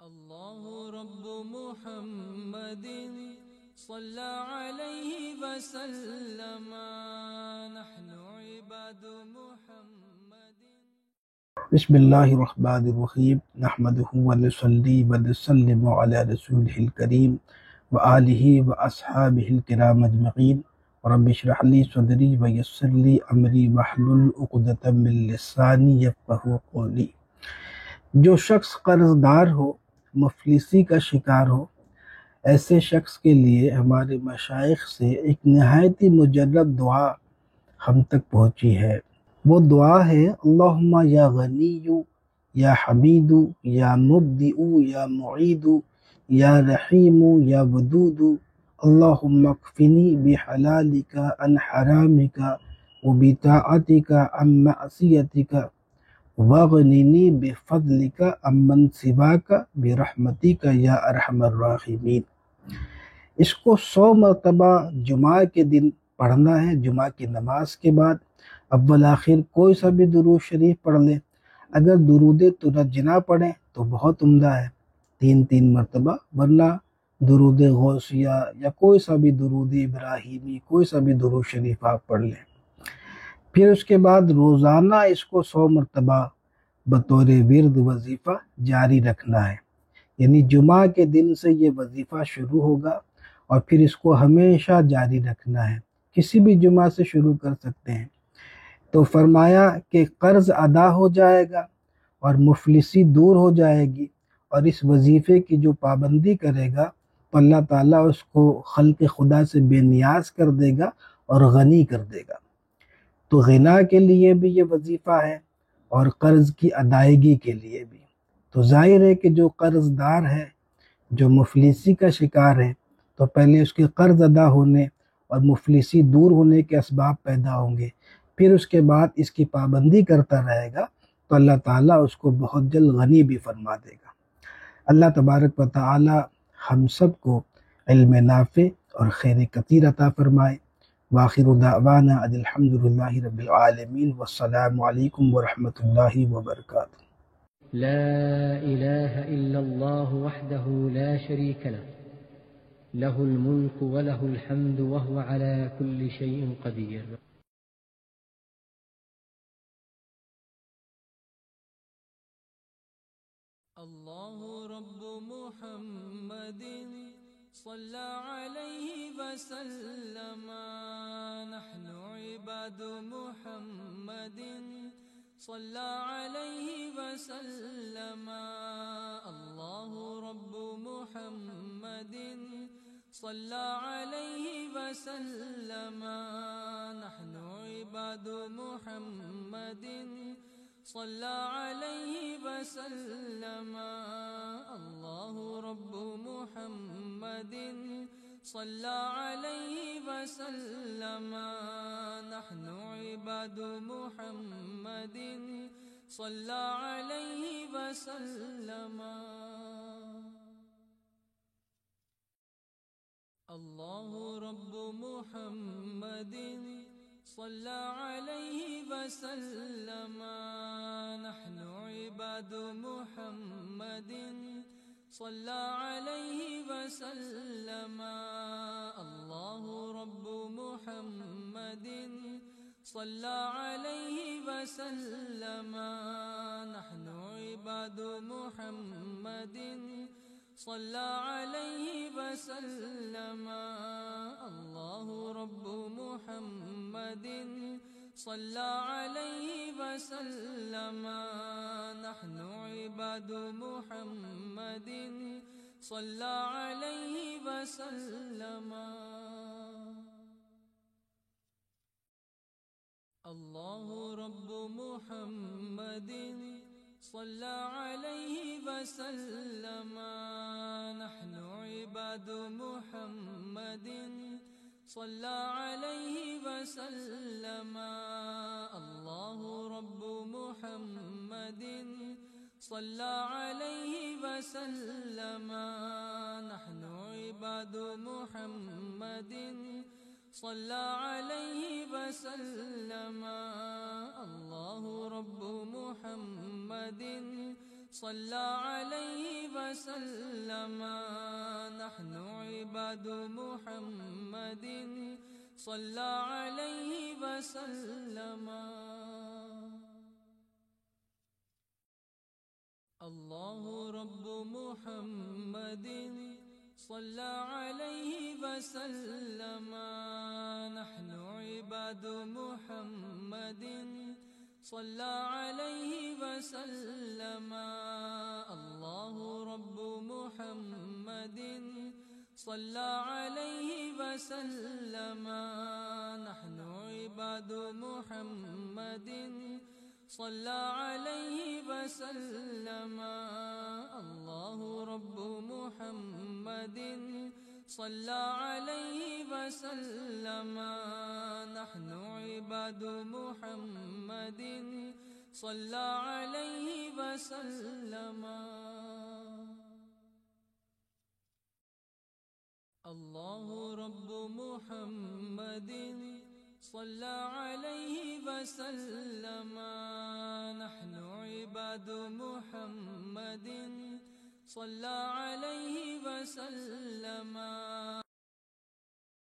الله رب محمد صلى عليه وسلم نحن عباد محمد. بسم اللہ الرحمن الرحیم نحمده ونصلی ونسلم علی رسولہ الکریم وآلہ واصحابہ الکرام اجمعین. رب اشرح لی صدری ویسر لی امری واحلل عقدۃ من لسانی یفقہوا قولی. جو شخص قرض دار ہو، مفلسی کا شکار ہو، ایسے شخص کے لیے ہمارے مشائخ سے ایک نہایت ہی مجرد دعا ہم تک پہنچی ہے. وہ دعا ہے: اللہم یا غنی یا حمید یا مبدئ یا معید یا رحیم یا ودود، اللہم اکفنی بحلالک عن حرامک وبطاعتک عن معصیتک واغننی بفضلک عمن سواک برحمتک یا ارحم الراحمین. اس کو 100 مرتبہ جمعہ کے دن پڑھنا ہے، جمعہ کی نماز کے بعد. اول آخر کوئی سا بھی درود شریف پڑھ لیں. اگر درود تنجنا پڑھیں تو بہت عمدہ ہے، 3 مرتبہ، ورنہ درود غوثیہ یا کوئی سا بھی درود ابراہیمی، کوئی سا بھی درود شریف آپ پڑھ لیں. پھر اس کے بعد روزانہ اس کو 100 مرتبہ بطور ورد وظیفہ جاری رکھنا ہے. یعنی جمعہ کے دن سے یہ وظیفہ شروع ہوگا اور پھر اس کو ہمیشہ جاری رکھنا ہے. کسی بھی جمعہ سے شروع کر سکتے ہیں. تو فرمایا کہ قرض ادا ہو جائے گا اور مفلسی دور ہو جائے گی، اور اس وظیفے کی جو پابندی کرے گا تو اللہ تعالیٰ اس کو خلق خدا سے بے نیاز کر دے گا اور غنی کر دے گا. تو غنا کے لیے بھی یہ وظیفہ ہے اور قرض کی ادائیگی کے لیے بھی. تو ظاہر ہے کہ جو قرض دار ہے، جو مفلسی کا شکار ہے، تو پہلے اس کے قرض ادا ہونے اور مفلسی دور ہونے کے اسباب پیدا ہوں گے. پھر اس کے بعد اس کی پابندی کرتا رہے گا تو اللہ تعالیٰ اس کو بہت جلد غنی بھی فرما دے گا. اللہ تبارک و تعالیٰ ہم سب کو علم نافع اور خیر کثیر عطا فرمائے. وآخر دعوانا ان الحمد للہ رب العالمین والسلام علیکم ورحمۃ اللہ وبرکاتہ. لا إله إلا الله وحده لا شريك له له الملك وله الحمد وهو على كل شيء قدير. الله رب محمد صلى عليه وسلم نحن عباد محمد صلى عليه وسلم. الله رب محمد صلى عليه وسلم نحن عباد محمد صلى عليه وسلم. الله رب محمد صلى عليه وسلم نحن عباد محمد صلى عليه وسلم. الله رب محمد صلى عليه وسلم نحن عباد محمد صلى عليه وسلم. الله رب محمد صلى عليه وسلم نحن عباد محمد صلى عليه وسلم. الله رب محمد صلى عليه وسلم نحن عباد محمد صلى عليه وسلم. الله رب محمد صلى عليه وسلم نحن عباد محمد صلى عليه وسلم. الله رب محمد صلى عليه وسلم نحن عباد محمد صلى عليه وسلم. الله رب محمد صلى عليه وسلم نحن عباد محمد صلى عليه وسلم الله رب محمد صلى عليه وسلم نحن عباد محمد صلى عليه وسلم الله رب محمد صلى عليه وسلم نحن عباد محمد صلى عليه وسلم الله رب محمد صلى عليه وسلم نحن عباد محمد صلى عليه وسلم الله رب محمد صلى عليه وسلم نحن عباد محمد صلى عليه وسلم